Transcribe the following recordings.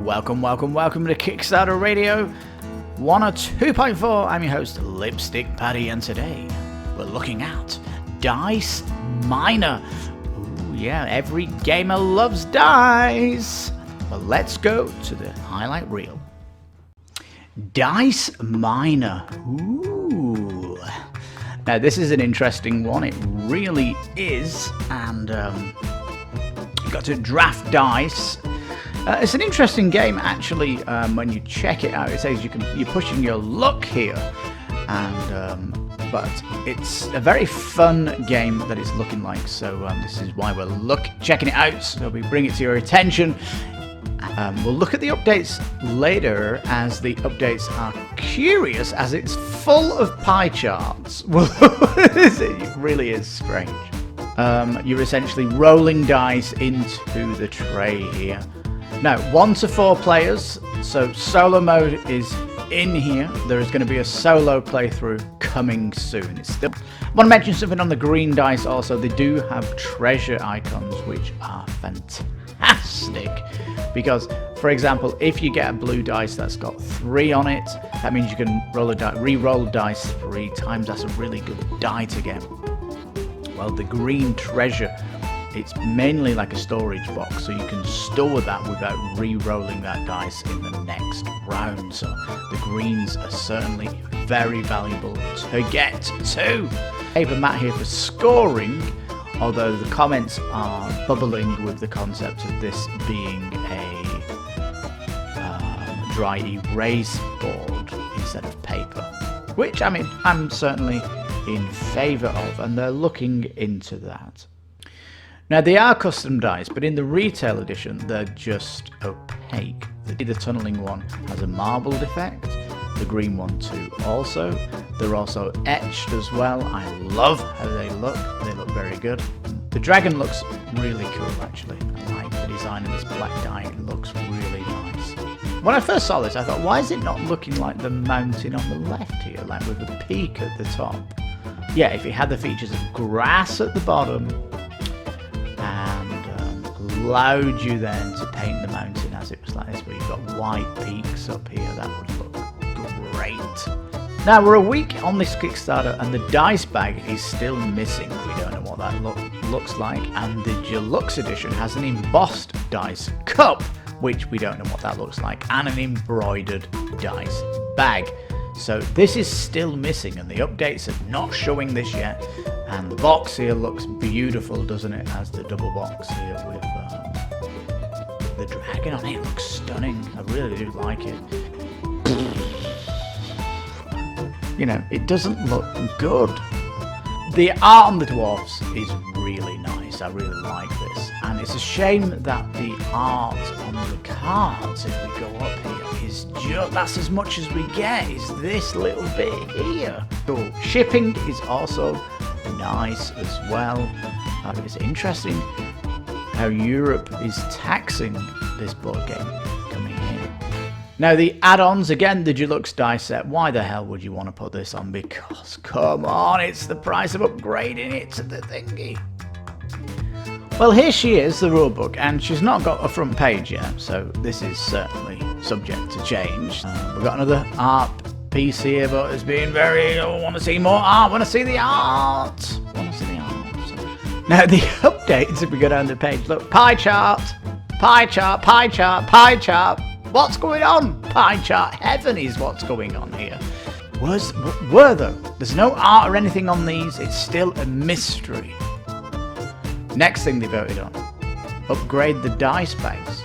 welcome to Kickstarter Radio 102.4. I'm your host, Lipstickpaddy, and today we're looking at Dice Miner. Ooh, yeah, every gamer loves dice. Well, let's go to the highlight reel. Dice Miner. Ooh. Now, this is an interesting one. It really is, and you've got to draft dice. It's an interesting game, actually. When you check it out, it says you're pushing your luck here, and but it's a very fun game that it's looking like. So this is why we're checking it out. So we bring it to your attention. We'll look at the updates later, as the updates are curious, as it's full of pie charts. It really is strange. You're essentially rolling dice into the tray here. Now, 1 to 4 players, so solo mode is in here. There is going to be a solo playthrough coming soon. I want to mention something on the green dice also. They do have treasure icons, which are fantastic. Because, for example, if you get a blue dice that's got 3 on it, that means you can re-roll dice 3 times. That's a really good die to get. Well, the green treasure, it's mainly like a storage box, so you can store that without re-rolling that dice in the next round. So the greens are certainly very valuable to get to. Paper mat here for scoring, although the comments are bubbling with the concept of this being a dry erase board instead of paper, which, I mean, I'm certainly in favour of, and they're looking into that. Now, they are custom dice, but in the retail edition, they're just opaque. The tunneling one has a marbled effect, the green one too also. They're also etched as well. I love how they look very good. The dragon looks really cool, actually. I like the design of this black die, it looks really nice. When I first saw this, I thought, why is it not looking like the mountain on the left here, like with a peak at the top? Yeah, if it had the features of grass at the bottom, and allowed you then to paint the mountain as it was like this, where you've got white peaks up here, that would look great. Now, we're a week on this Kickstarter, and the dice bag is still missing. We don't know what that looks like, and the deluxe edition has an embossed dice cup, which we don't know what that looks like, and an embroidered dice bag. So this is still missing, and the updates are not showing this yet. And the box here looks beautiful, doesn't it? It has the double box here with the dragon on it. It looks stunning. I really do like it. You know, it doesn't look good. The art on the dwarves is really nice. I really like this. And it's a shame that the art on the cards, if we go up here, is just, that's as much as we get, is this little bit here. So shipping is also nice as well. It's interesting how Europe is taxing this board game coming in. Now, the add-ons, again, the deluxe dice set. Why the hell would you want to put this on? Because, come on, it's the price of upgrading it to the thingy. Well, here she is, the rulebook, and she's not got a front page yet, so this is certainly subject to change. We've got another art piece here, but it's being very, I want to see more art, want to see the art. Now, the updates, if we go down the page, look, pie chart, pie chart, pie chart, pie chart. What's going on? Pie chart heaven is what's going on here. Were though? There's no art or anything on these. It's still a mystery. Next thing they voted on, upgrade the dice bags.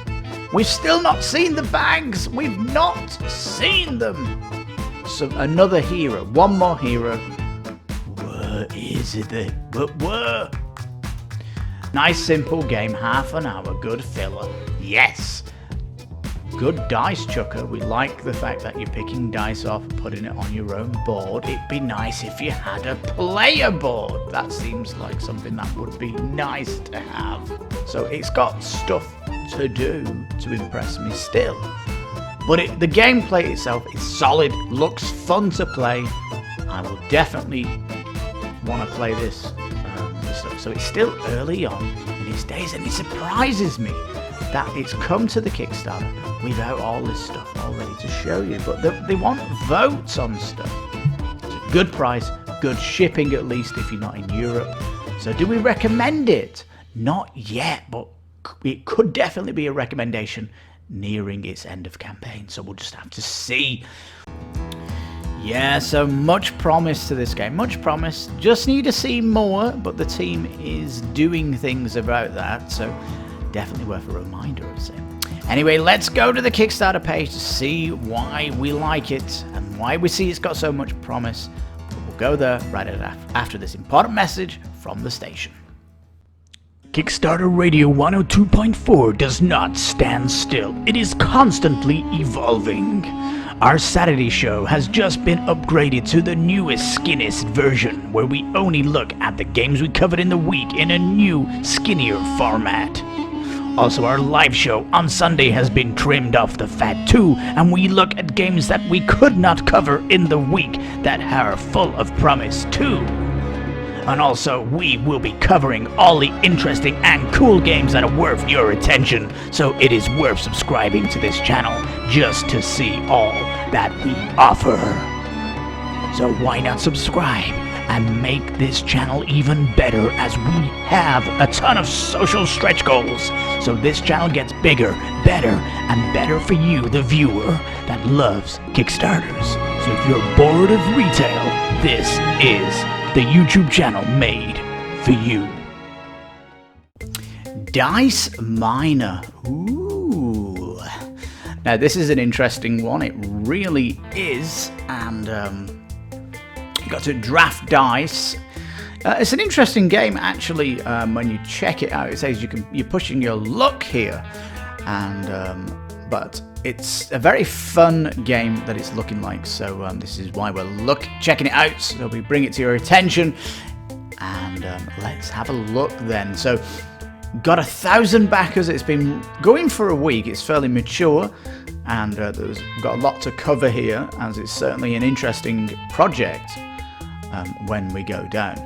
We've still not seen the bags. We've not seen them. So another hero, one more hero. Where is it? Where? Nice simple game, half an hour, good filler. Yes. Good dice chucker. We like the fact that you're picking dice off and putting it on your own board. It'd be nice if you had a player board. That seems like something that would be nice to have. So it's got stuff to do to impress me still. But the gameplay itself is solid, looks fun to play. I will definitely want to play this stuff. So it's still early on in its days, and it surprises me that it's come to the Kickstarter without all this stuff all ready to show you. But they want votes on stuff. It's a good price, good shipping at least if you're not in Europe. So do we recommend it? Not yet, but it could definitely be a recommendation nearing its end of campaign. So we'll just have to see. Yeah, so much promise to this game, much promise. Just need to see more, but the team is doing things about that, so definitely worth a reminder, I'd say. Anyway, let's go to the Kickstarter page to see why we like it and why we see it's got so much promise. But we'll go there right after this important message from the station. Kickstarter Radio 102.4 does not stand still. It is constantly evolving. Our Saturday show has just been upgraded to the newest, skinniest version, where we only look at the games we covered in the week in a new, skinnier format. Also, our live show on Sunday has been trimmed off the fat too, and we look at games that we could not cover in the week that are full of promise too. And also, we will be covering all the interesting and cool games that are worth your attention, so it is worth subscribing to this channel just to see all that we offer. So why not subscribe and make this channel even better, as we have a ton of social stretch goals, so this channel gets bigger, better, and better for you, the viewer that loves Kickstarters. So if you're bored of retail, this is the YouTube channel made for you. Dice Miner. Ooh. Now this is an interesting one. It really is. And you got to draft dice. It's an interesting game actually. When you check it out, it says you're pushing your luck here, and but it's a very fun game that it's looking like, so this is why we're checking it out, so we bring it to your attention, and let's have a look then. So, got 1,000 backers. It's been going for a week. It's fairly mature, and we've got a lot to cover here, as it's certainly an interesting project when we go down.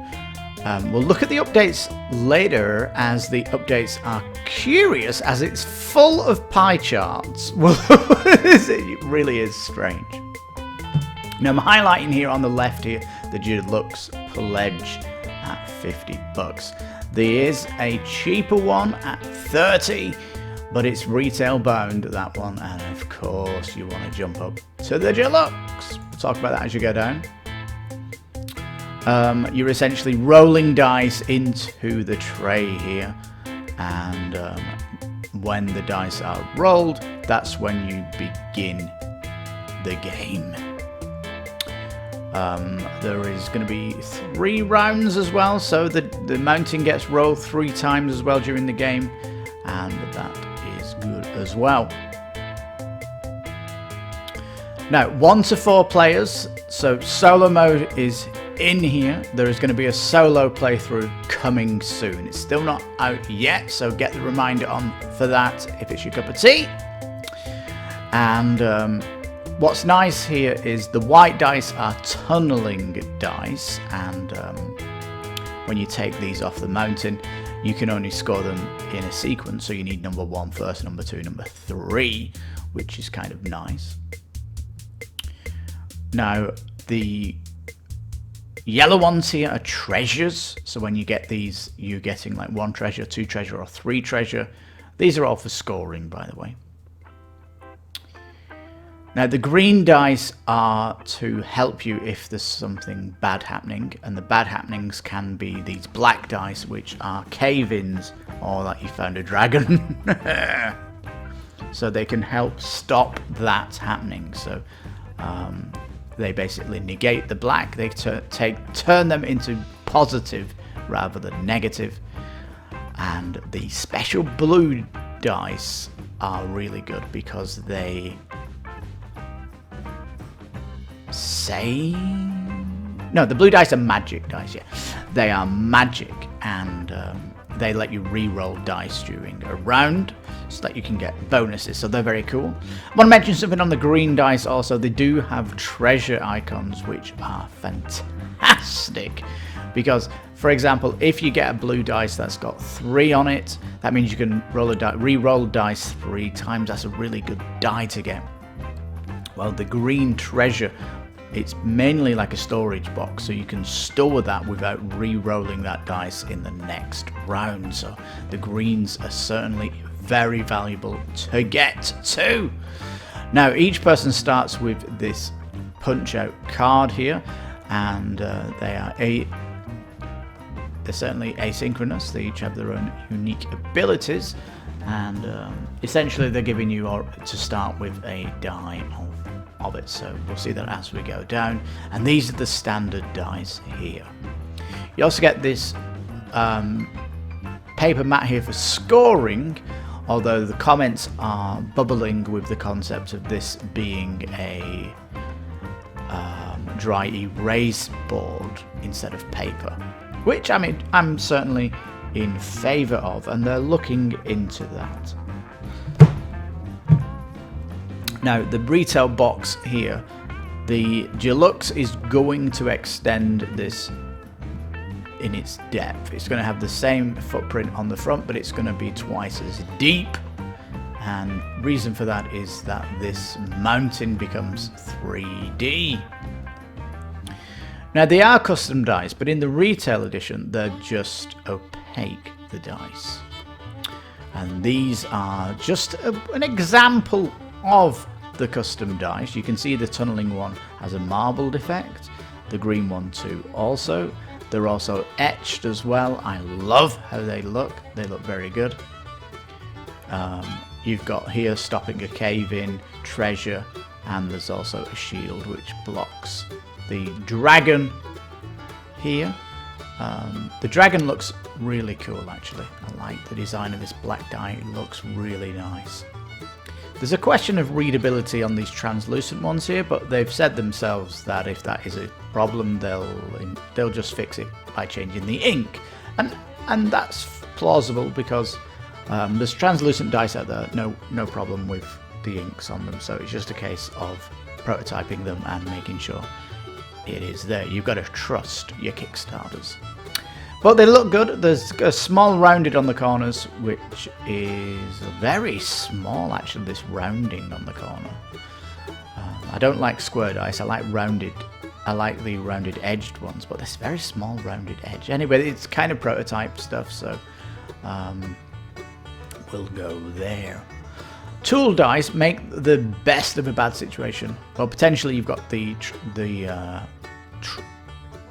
We'll look at the updates later, as the updates are curious, as it's full of pie charts. It really is strange. Now I'm highlighting here on the left here the deluxe pledge at $50. There is a cheaper one at $30, but it's retail bound, that one, and of course you want to jump up to the deluxe. We'll talk about that as you go down. You're essentially rolling dice into the tray here, and when the dice are rolled, that's when you begin the game. There is going to be 3 rounds as well, so the mountain gets rolled 3 times as well during the game, and that is good as well. Now, 1 to 4 players, so solo mode is in here. There is going to be a solo playthrough coming soon. It's still not out yet, so get the reminder on for that if it's your cup of tea. And what's nice here is the white dice are tunneling dice, and when you take these off the mountain, you can only score them in a sequence, so you need number 1 first, number 2, number 3, which is kind of nice. Now, the yellow ones here are treasures, so when you get these, you're getting like 1 treasure, 2 treasure, or 3 treasure. These are all for scoring, by the way. Now, the green dice are to help you if there's something bad happening, and the bad happenings can be these black dice, which are cave-ins, or that you found a dragon. So they can help stop that happening. So they basically negate the black. They turn them into positive rather than negative. And the special blue dice are really good because they say... No, the blue dice are magic dice, yeah. They are magic, and they let you re-roll dice during a round so that you can get bonuses, so they're very cool. I want to mention something on the green dice also. They do have treasure icons, which are fantastic, because For example, if you get a blue dice that's got 3 on it, that means you can re-roll dice 3 times. That's a really good die to get. Well, the green treasure, it's mainly like a storage box, so you can store that without re-rolling that dice in the next round. So the greens are certainly very valuable to get to. Now, each person starts with this punch-out card here, and they're certainly asynchronous. They each have their own unique abilities, and essentially they're giving you to start with a die of it. So we'll see that as we go down, and these are the standard dice here. You also get this paper mat here for scoring, although the comments are bubbling with the concept of this being a dry erase board instead of paper, which I mean I'm certainly in favour of, and they're looking into that. Now, the retail box here, the deluxe is going to extend this in its depth. It's going to have the same footprint on the front, but it's going to be twice as deep, and reason for that is that this mountain becomes 3D. Now, they are custom dice, but in the retail edition they're just opaque, the dice, and these are just an example of the custom dice. You can see the tunneling one has a marbled effect, the green one too also. They're also etched as well. I love how they look very good. You've got here stopping a cave in, treasure, and there's also a shield which blocks the dragon here. The dragon looks really cool actually. I like the design of this black die, it looks really nice. There's a question of readability on these translucent ones here, but they've said themselves that if that is a problem, they'll just fix it by changing the ink, and that's plausible because there's translucent dice out there, no problem with the inks on them, so it's just a case of prototyping them and making sure it is there. You've got to trust your Kickstarters. But they look good. There's a small rounded on the corners, which is very small actually, this rounding on the corner. I don't like square dice, I like the rounded edged ones, but this very small rounded edge. Anyway, it's kind of prototype stuff, so we'll go there. Tool dice make the best of a bad situation. Well, potentially you've got the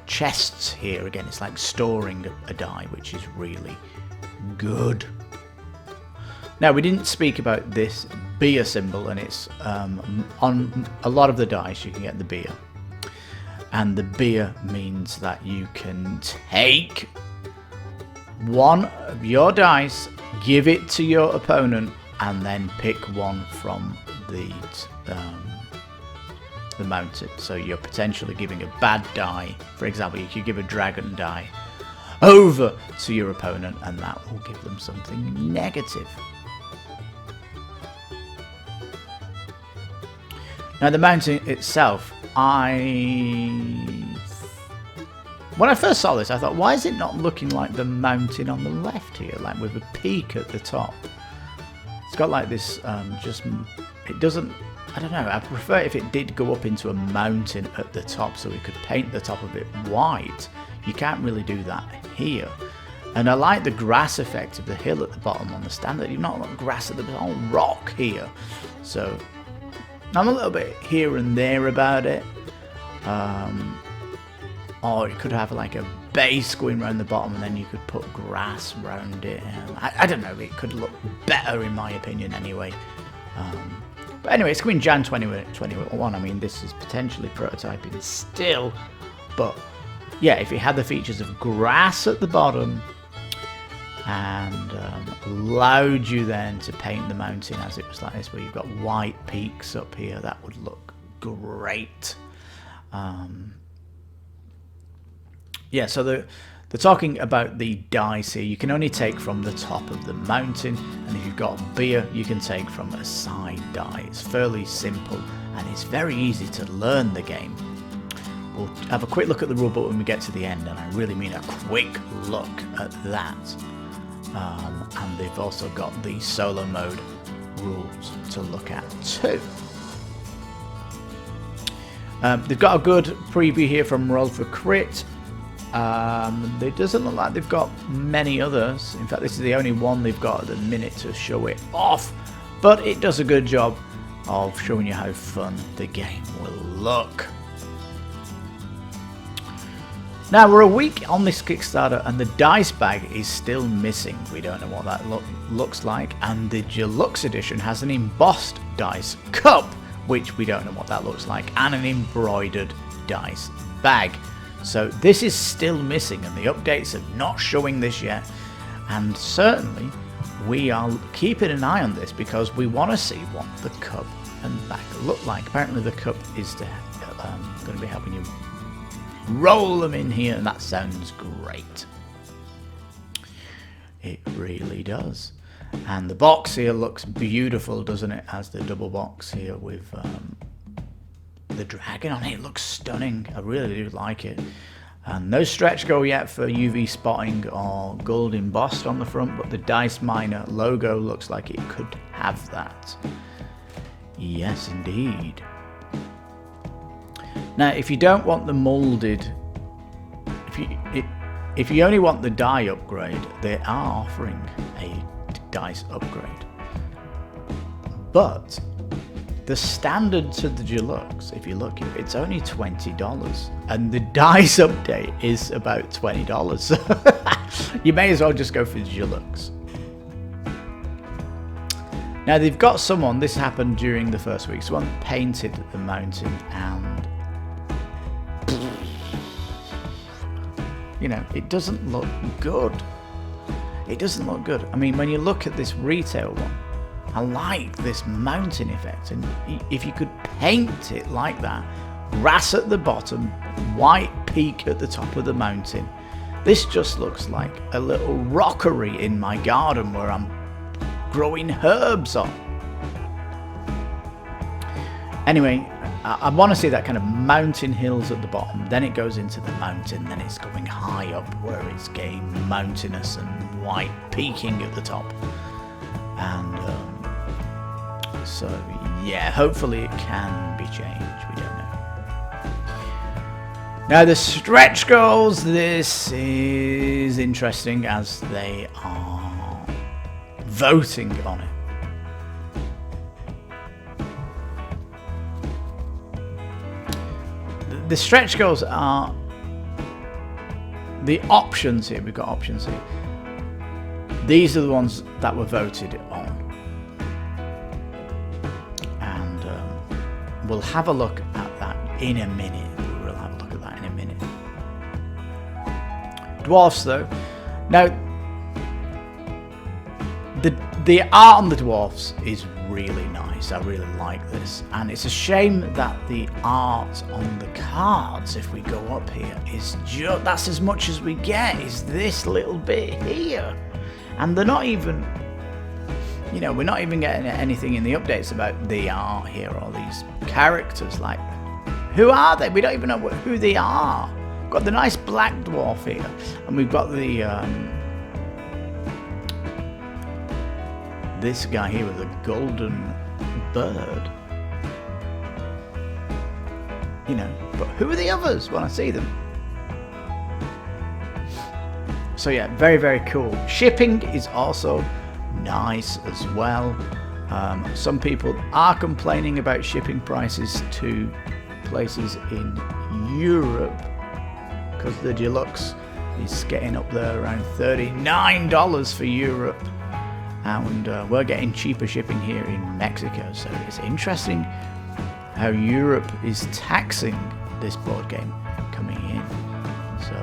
chests here again. It's like storing a die, which is really good. Now, we didn't speak about this beer symbol, and it's on a lot of the dice you can get the beer, and the beer means that you can take one of your dice, give it to your opponent, and then pick one from the mountain. So you're potentially giving a bad die. For example, you could give a dragon die over to your opponent, and that will give them something negative. Now, the mountain itself, when I first saw this, I thought, why is it not looking like the mountain on the left here, like with a peak at the top? It's got like this, it doesn't, I don't know, I prefer if it did go up into a mountain at the top so we could paint the top of it white. You can't really do that here. And I like the grass effect of the hill at the bottom on the standard. You've not got grass at the bottom, all rock here. So I'm a little bit here and there about it. Or you could have like a base going around the bottom and then you could put grass around it. I don't know, it could look better in my opinion anyway. But anyway, it's coming Jan 2021. I mean, this is potentially prototyping still. But yeah, if it had the features of grass at the bottom and allowed you then to paint the mountain as it was like this, where you've got white peaks up here, that would look great. Yeah, so they're talking about the dice here. You can only take from the top of the mountain, and if you've got beer, you can take from a side die. It's fairly simple, and it's very easy to learn the game. we'll have a quick look at the rulebook when we get to the end, and I really mean a quick look at that. And they've also got the solo mode rules to look at too. They've got a good preview here from Roll for Crit. It doesn't look like they've got many others. In fact, this is the only one they've got at the minute to show it off, but it does a good job of showing you how fun the game will look. Now, we're a week on this Kickstarter and the dice bag is still missing. We don't know what that looks like, and the deluxe edition has an embossed dice cup, which we don't know what that looks like, and an embroidered dice bag. So this is still missing, and the updates are not showing this yet, and certainly we are keeping an eye on this because we want to see what the cup and bag look like. Apparently the cup is going to be helping you roll them in here, and that sounds great. It really does. And the box here looks beautiful, doesn't it? As the double box here with the dragon on it. It looks stunning. I really do like it. And no stretch goal yet for UV spotting or gold embossed on the front, but the Dice Miner logo looks like it could have that. Yes, indeed. Now, if you don't want the molded, if you only want the die upgrade, they are offering a dice upgrade. But the standard to the deluxe, if you look, it's only $20, and the dice update is about $20. You may as well just go for the deluxe. Now they've got someone, this happened during the first week, someone painted the mountain, and you know, it doesn't look good. It doesn't look good. I mean, when you look at this retail one, I like this mountain effect, and if you could paint it like that, grass at the bottom, white peak at the top of the mountain, this just looks like a little rockery in my garden where I'm growing herbs on. Anyway, I want to see that kind of mountain hills at the bottom, then it goes into the mountain, then it's going high up where it's getting mountainous and white peaking at the top. And so yeah, hopefully it can be changed, we don't know. Now the stretch goals, this is interesting as they are voting on it. The stretch goals are the options here. We've got options here. These are the ones that were voted on. And we'll have a look at that in a minute. We'll have a look at that in a minute. Dwarfs, though. Now, the art on the dwarfs is really nice. I really like this, and it's a shame that the art on the cards, if we go up here, is just that's as much as we get, is this little bit here, and they're not even, you know, we're not even getting anything in the updates about the art here or these characters. Like, who are they? We don't even know who they are. We've got the nice black dwarf here, and we've got the this guy here with a golden bird. You know, but who are the others when I see them? So yeah, very, very cool. Shipping is also nice as well. Some people are complaining about shipping prices to places in Europe because the deluxe is getting up there around $39 for Europe. And we're getting cheaper shipping here in Mexico, so it's interesting how Europe is taxing this board game coming in. So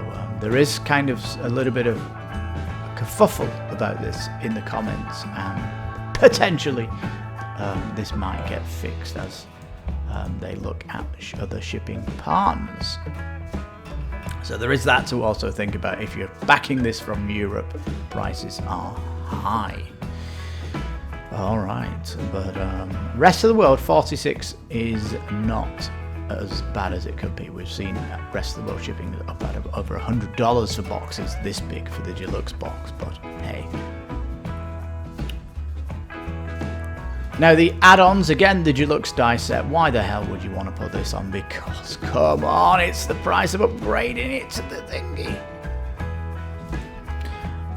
there is kind of a little bit of a kerfuffle about this in the comments, and potentially this might get fixed as they look at other shipping partners. So there is that to also think about. If you're backing this from Europe, prices are high. All right, but rest of the world 46 is not as bad as it could be. We've seen rest of the world shipping up at over $100 for boxes this big for the deluxe box, but hey. Now the add-ons, again, the deluxe dice set. Why the hell would you want to put this on? Because, come on, it's the price of upgrading it to the thingy.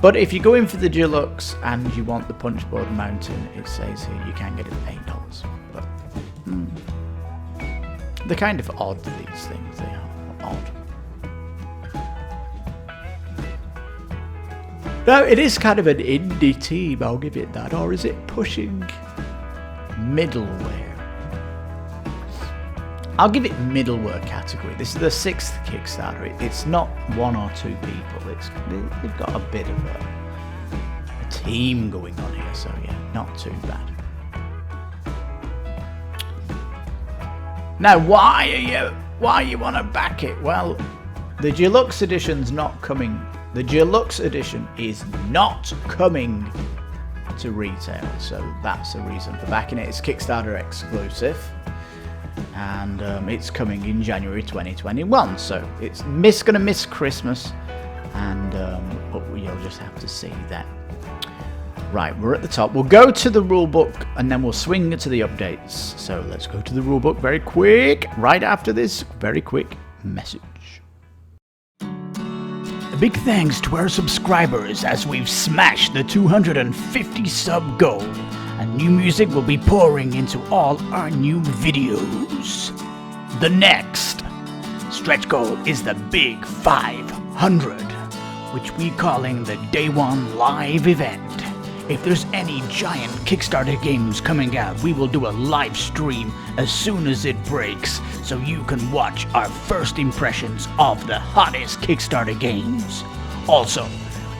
But if you go in for the deluxe and you want the punchboard mountain, it says here you can get it for $8. But they're kind of odd, these things. They are odd. Now, it is kind of an indie team, I'll give it that. Or is it pushing middleware? I'll give it middleware category. This is the 6th Kickstarter. It's not 1 or 2 people. They've got a bit of a team going on here, so yeah, not too bad. Now, why you want to back it? Well, the deluxe edition's not coming. The deluxe edition is not coming to retail, so that's a reason for backing it. It's Kickstarter exclusive, and it's coming in January 2021, so it's gonna miss Christmas, and but you'll just have to see that. Right, we're at the top. We'll go to the rulebook and then we'll swing to the updates. So let's go to the rulebook very quick, right after this very quick message. A big thanks to our subscribers as we've smashed the 250 sub goal, and new music will be pouring into all our new videos. The next stretch goal is the big 500, which we're calling the Day 1 live event. If there's any giant Kickstarter games coming out, we will do a live stream as soon as it breaks, so you can watch our first impressions of the hottest Kickstarter games. Also,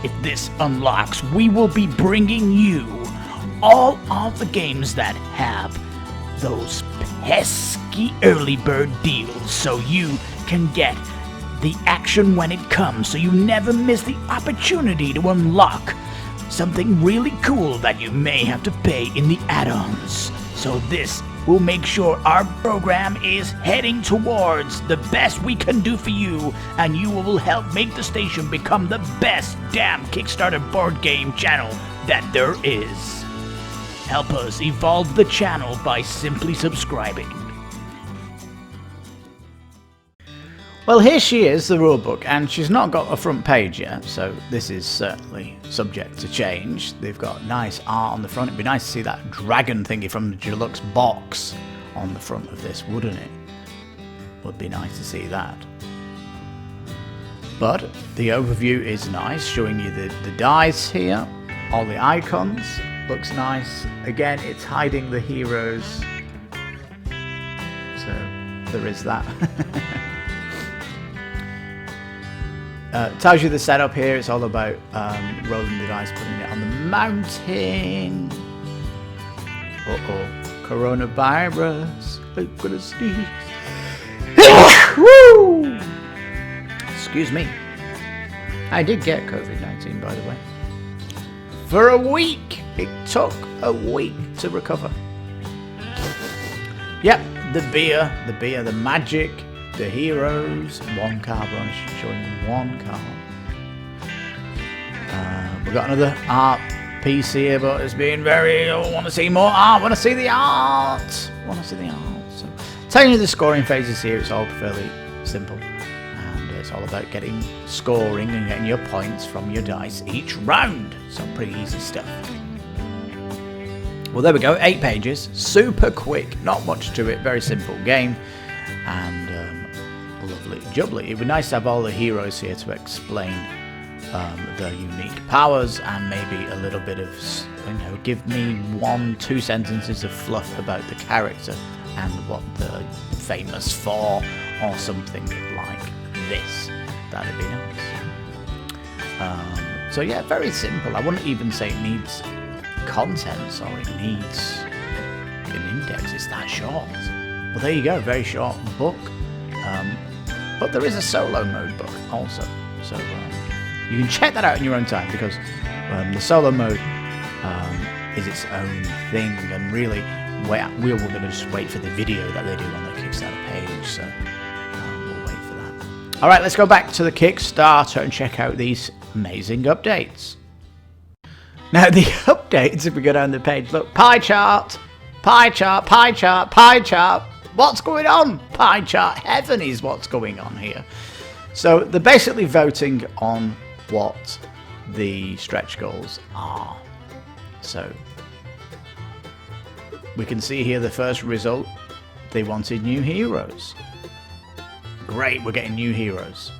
if this unlocks, we will be bringing you all of the games that have those pesky early bird deals, so you can get the action when it comes, so you never miss the opportunity to unlock something really cool that you may have to pay in the add-ons. So this will make sure our program is heading towards the best we can do for you, and you will help make the station become the best damn Kickstarter board game channel that there is. Help us evolve the channel by simply subscribing. Well, here she is, the rulebook, and she's not got a front page yet, so this is certainly subject to change. They've got nice art on the front. It'd be nice to see that dragon thingy from the deluxe box on the front of this, wouldn't it? Would be nice to see that. But the overview is nice, showing you the dice here, all the icons. Looks nice. Again, it's hiding the heroes, so there is that. Tells you the setup here. It's all about rolling the dice, putting it on the mountain. Coronavirus. I'm gonna sneeze. Woo! Excuse me. I did get COVID-19, by the way. For a week. It took a week to recover. Yep, the beer, the magic. The heroes, one card, we're only showing one card. We've got another art piece here, but it's being very, I want to see more art, want to see the art. So, telling you the scoring phases here, it's all fairly simple. And it's all about scoring and getting your points from your dice each round. So pretty easy stuff. Well, there we go, 8 pages, super quick, not much to it, very simple game. And lovely jubbly. It would be nice to have all the heroes here to explain their unique powers, and maybe a little bit of, give me 1-2 sentences of fluff about the character and what they're famous for, or something like this. That'd be nice. So yeah, very simple. I wouldn't even say it needs contents or it needs an index. It's that short. Well, there you go, very short book. But there is a solo mode book also, so you can check that out in your own time, because the solo mode is its own thing, and really we were going to just wait for the video that they do on the Kickstarter page, so we'll wait for that. Alright, let's go back to the Kickstarter and check out these amazing updates. Now the updates, if we go down the page, look, pie chart, pie chart, pie chart, pie chart. What's going on? Pie chart heaven is what's going on here. So they're basically voting on what the stretch goals are. So we can see here the first result. They wanted new heroes. Great, we're getting new heroes.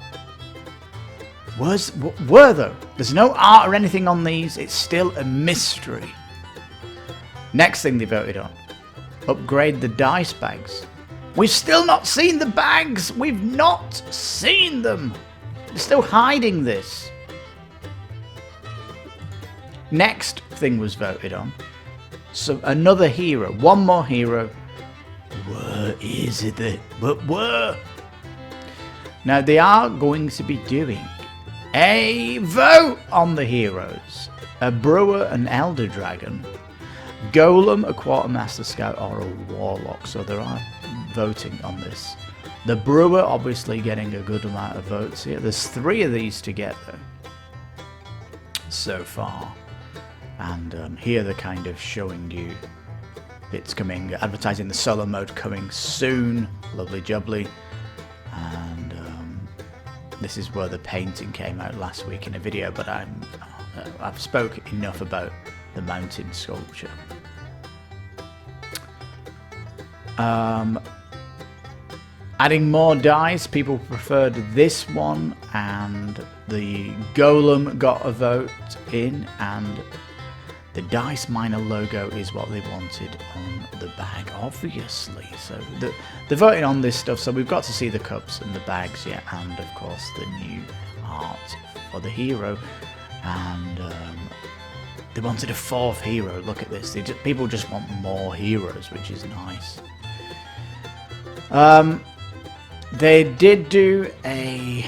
Were though? There's no art or anything on these. It's still a mystery. Next thing they voted on. Upgrade the dice bags. We've still not seen the bags. We've not seen them. They're still hiding this. Next thing was voted on. So another hero. One more hero. Where is it? But where? Now they are going to be doing a vote on the heroes. A brewer, an elder dragon, golem, a quartermaster scout, or a warlock. So there are voting on this. The brewer obviously getting a good amount of votes here. There's 3 of these to get though so far, and here they're kind of showing you bits coming, advertising the solo mode coming soon. Lovely jubbly. And this is where the painting came out last week in a video, but I've spoke enough about the mountain sculpture. Adding more dice, people preferred this one, and the golem got a vote in, and the Dice Miner logo is what they wanted on the bag, obviously. So they're voting on this stuff, so we've got to see the cups and the bags yet, and of course the new art for the hero. And they wanted a 4th hero. Look at this. People just want more heroes, which is nice. They did do a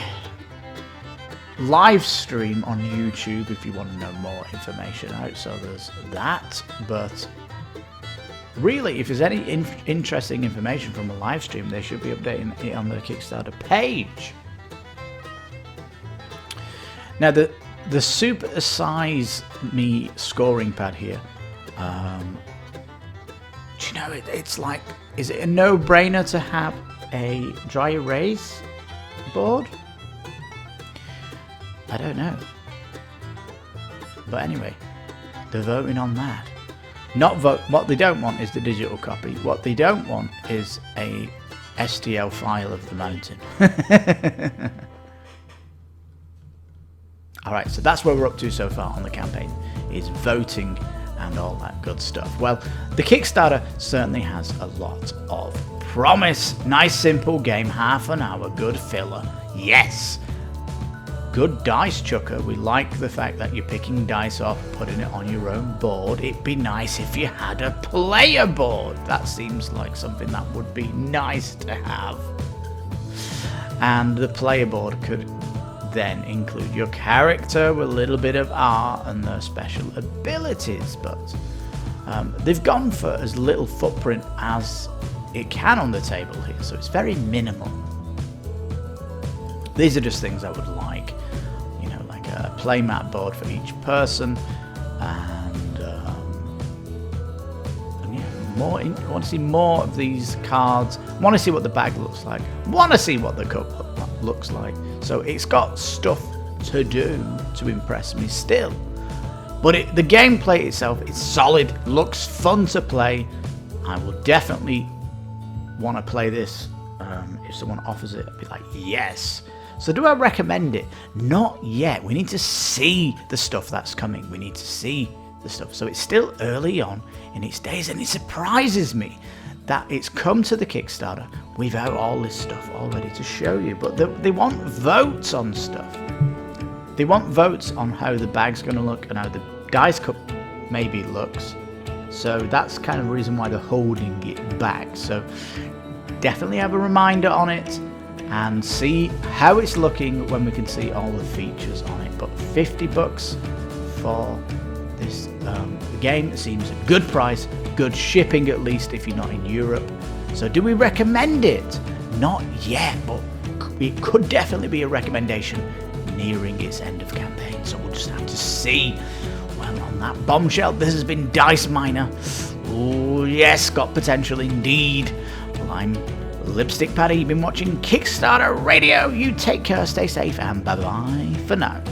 live stream on YouTube if you want to know more information out, so there's that. But really, if there's any interesting information from a live stream, they should be updating it on the Kickstarter page. Now the Super Size Me scoring pad here, do you know, it's like, is it a no-brainer to have a dry erase board? I don't know. But anyway, they're voting on that. What they don't want is the digital copy. What they don't want is a STL file of the mountain. Alright, so that's where we're up to so far on the campaign, is voting and all that good stuff. Well, the Kickstarter certainly has a lot of promise. Nice simple game, half an hour, good filler. Yes! Good dice chucker. We like the fact that you're picking dice off, putting it on your own board. It'd be nice if you had a player board. That seems like something that would be nice to have. And the player board could then include your character with a little bit of art and their special abilities, but they've gone for as little footprint as it can on the table here, so it's very minimal. These are just things I would like, you know, like a playmat board for each person, and yeah, more. I want to see more of these cards. I want to see what the bag looks like. I want to see what the cup looks like. So it's got stuff to do to impress me still. But the gameplay itself is solid, looks fun to play. I will definitely want to play this. If someone offers it, I'd be like, yes. So do I recommend it? Not yet. We need to see the stuff that's coming. We need to see the stuff. So it's still early on in its days, and it surprises me that it's come to the Kickstarter without all this stuff already to show you. But they want votes on stuff. They want votes on how the bag's going to look and how the dice cup maybe looks. So that's kind of the reason why they're holding it back. So definitely have a reminder on it and see how it's looking when we can see all the features on it. But $50 for This game seems a good price, good shipping at least if you're not in Europe. So do we recommend it? Not yet, but it could definitely be a recommendation nearing its end of campaign. So we'll just have to see. Well, on that bombshell, this has been Dice Miner. Oh yes, got potential indeed. Well, I'm Lipstickpaddy. You've been watching Kickstarter Radio. You take care, stay safe, and bye-bye for now.